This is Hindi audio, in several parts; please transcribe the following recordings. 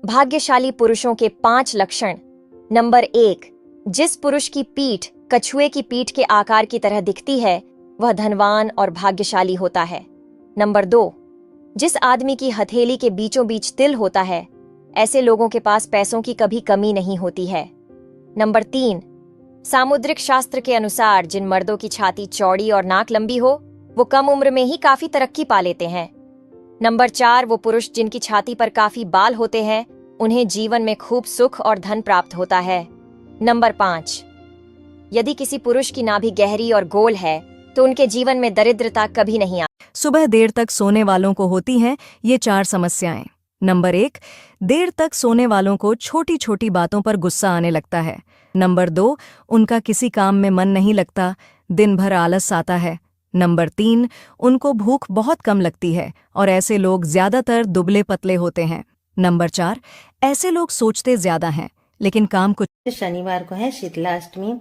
भाग्यशाली पुरुषों के 5 लक्षण। नंबर 1, जिस पुरुष की पीठ कछुए की पीठ के आकार की तरह दिखती है वह धनवान और भाग्यशाली होता है। नंबर 2, जिस आदमी की हथेली के बीचों बीच तिल होता है ऐसे लोगों के पास पैसों की कभी कमी नहीं होती है। नंबर 3, सामुद्रिक शास्त्र के अनुसार जिन मर्दों की छाती चौड़ी और नाक लंबी हो वो कम उम्र में ही काफी तरक्की पा लेते हैं। नंबर 4, वो पुरुष जिनकी छाती पर काफी बाल होते हैं उन्हें जीवन में खूब सुख और धन प्राप्त होता है। नंबर 5, यदि किसी पुरुष की नाभि गहरी और गोल है तो उनके जीवन में दरिद्रता कभी नहीं आती। सुबह देर तक सोने वालों को होती हैं ये 4 समस्याएं। नंबर 1, देर तक सोने वालों को छोटी छोटी बातों पर गुस्सा आने लगता है। नंबर 2, उनका किसी काम में मन नहीं लगता, दिन भर आलस आता है। नंबर 3, उनको भूख बहुत कम लगती है और ऐसे लोग ज्यादातर दुबले पतले होते हैं। नंबर 4, ऐसे लोग सोचते ज्यादा हैं लेकिन काम कुछ। शनिवार को है शीतला अष्टमी।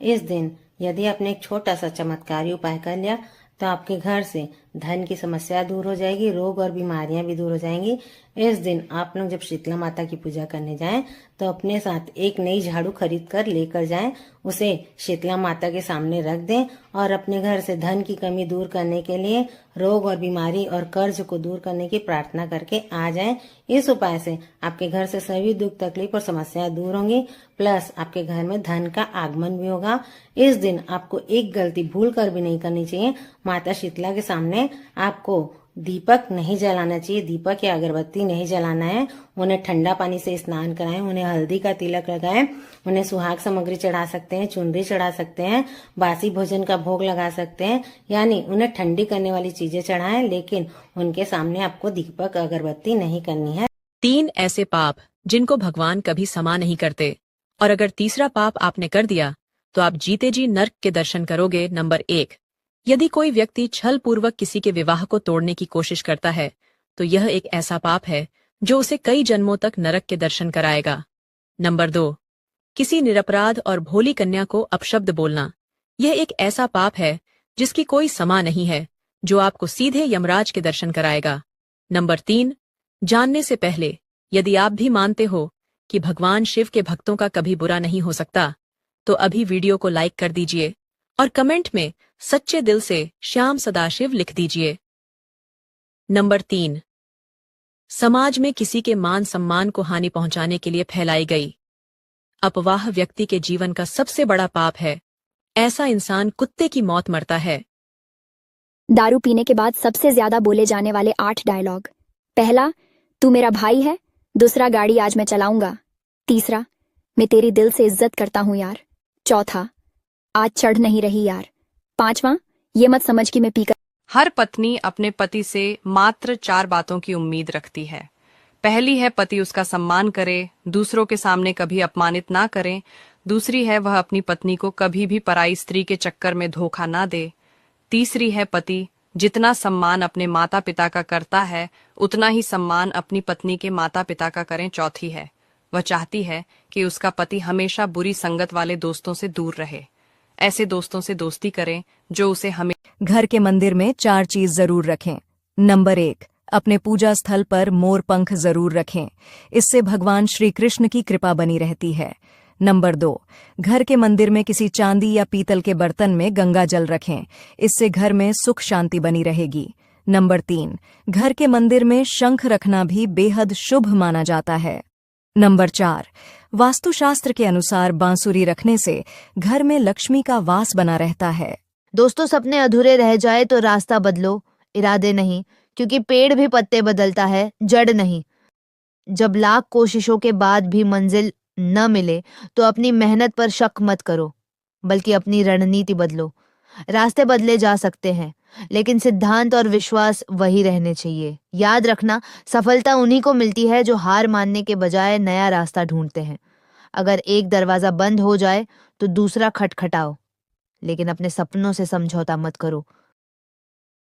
इस दिन यदि आपने एक छोटा सा चमत्कारी उपाय कर लिया तो आपके घर से धन की समस्या दूर हो जाएगी, रोग और बीमारियां भी दूर हो जाएंगी। इस दिन आप लोग जब शीतला माता की पूजा करने जाएं तो अपने साथ एक नई झाड़ू खरीद कर लेकर जाएं, उसे शीतला माता के सामने रख दें और अपने घर से धन की कमी दूर करने के लिए, रोग और बीमारी और कर्ज को दूर करने की प्रार्थना करके आ जाएं। इस उपाय से आपके घर से सभी दुख तकलीफ और समस्याएं दूर होंगी, प्लस आपके घर में धन का आगमन भी होगा। इस दिन आपको एक गलती भूल कर भी नहीं करनी चाहिए। माता शीतला के सामने आपको दीपक नहीं जलाना चाहिए, दीपक या अगरबत्ती नहीं जलाना है। उन्हें ठंडा पानी से स्नान कराएं, उन्हें हल्दी का तिलक लगाएं, उन्हें सुहाग सामग्री चढ़ा सकते हैं, चुनरी चढ़ा सकते हैं, बासी भोजन का भोग लगा सकते हैं, यानी उन्हें ठंडी करने वाली चीजें चढ़ाएं, लेकिन उनके सामने आपको दीपक अगरबत्ती नहीं करनी है। 3 ऐसे पाप जिनको भगवान कभी क्षमा नहीं करते, और अगर तीसरा पाप आपने कर दिया तो आप जीते जी नर्क के दर्शन करोगे। नंबर 1, यदि कोई व्यक्ति छल पूर्वक किसी के विवाह को तोड़ने की कोशिश करता है तो यह एक ऐसा पाप है जो उसे कई जन्मों तक नरक के दर्शन कराएगा। नंबर 2, किसी निरपराध और भोली कन्या को अपशब्द बोलना, यह एक ऐसा पाप है जिसकी कोई क्षमा नहीं है, जो आपको सीधे यमराज के दर्शन कराएगा। नंबर 3, जानने से पहले यदि आप भी मानते हो कि भगवान शिव के भक्तों का कभी बुरा नहीं हो सकता तो अभी वीडियो को लाइक कर दीजिए और कमेंट में सच्चे दिल से श्याम सदाशिव लिख दीजिए। नंबर 3, समाज में किसी के मान सम्मान को हानि पहुंचाने के लिए फैलाई गई अफवाह व्यक्ति के जीवन का सबसे बड़ा पाप है। ऐसा इंसान कुत्ते की मौत मरता है। दारू पीने के बाद सबसे ज्यादा बोले जाने वाले 8 डायलॉग। पहला, तू मेरा भाई है। दूसरा, गाड़ी आज मैं चलाऊंगा। तीसरा, मैं तेरी दिल से इज्जत करता हूं यार। चौथा, आज चढ़ नहीं रही यार। पांचवा, ये मत समझ कि मैं पीकर। हर पत्नी अपने पति से मात्र 4 बातों की उम्मीद रखती है। पहली है पति उसका सम्मान करे, दूसरों के सामने कभी अपमानित ना करे। दूसरी है वह अपनी पत्नी को कभी भी पराई स्त्री के चक्कर में धोखा ना दे। तीसरी है पति जितना सम्मान अपने माता पिता का करता है उतना ही सम्मान अपनी पत्नी के माता पिता का करें। चौथी है वह चाहती है कि उसका पति हमेशा बुरी संगत वाले दोस्तों से दूर रहे। ऐसे दोस्तों से दोस्ती करें जो उसे हमें। घर के मंदिर में 4 चीज जरूर रखें। नंबर 1, अपने पूजा स्थल पर मोर पंख जरूर रखें, इससे भगवान श्री कृष्ण की कृपा बनी रहती है। नंबर 2, घर के मंदिर में किसी चांदी या पीतल के बर्तन में गंगा जल रखें, इससे घर में सुख शांति बनी रहेगी। नंबर 3, घर के मंदिर में शंख रखना भी बेहद शुभ माना जाता है। नंबर 4, वास्तुशास्त्र के अनुसार बांसुरी रखने से घर में लक्ष्मी का वास बना रहता है। दोस्तों, सपने अधूरे रह जाए तो रास्ता बदलो, इरादे नहीं, क्योंकि पेड़ भी पत्ते बदलता है, जड़ नहीं। जब लाख कोशिशों के बाद भी मंजिल न मिले तो अपनी मेहनत पर शक मत करो, बल्कि अपनी रणनीति बदलो। रास्ते बदले जा सकते हैं, लेकिन सिद्धांत और विश्वास वही रहने चाहिए। याद रखना, सफलता उन्हीं को मिलती है जो हार मानने के बजाय नया रास्ता ढूंढते हैं। अगर एक दरवाजा बंद हो जाए तो दूसरा खटखटाओ, लेकिन अपने सपनों से समझौता मत करो।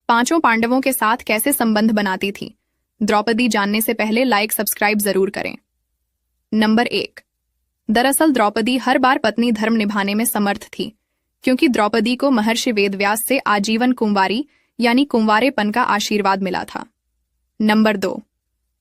5 पांडवों के साथ कैसे संबंध बनाती थी द्रौपदी, जानने से पहले लाइक सब्सक्राइब जरूर करें। नंबर 1, दरअसल द्रौपदी हर बार पत्नी धर्म निभाने में समर्थ थी, क्योंकि द्रौपदी को महर्षि वेदव्यास से आजीवन कुंवारी यानी कुंवारेपन का आशीर्वाद मिला था। नंबर 2,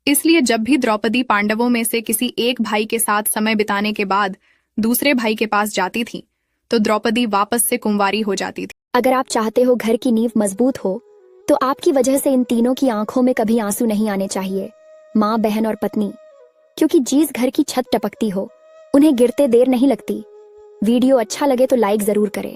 इसलिए जब भी द्रौपदी पांडवों में से किसी एक भाई के साथ समय बिताने के बाद दूसरे भाई के पास जाती थी तो द्रौपदी वापस से कुंवारी हो जाती थी। अगर आप चाहते हो घर की नींव मजबूत हो तो आपकी वजह से इन तीनों की आंखों में कभी आंसू नहीं आने चाहिए, माँ, बहन और पत्नी, क्योंकि जिस घर की छत टपकती हो उन्हें गिरते देर नहीं लगती। वीडियो अच्छा लगे तो लाइक जरूर करें।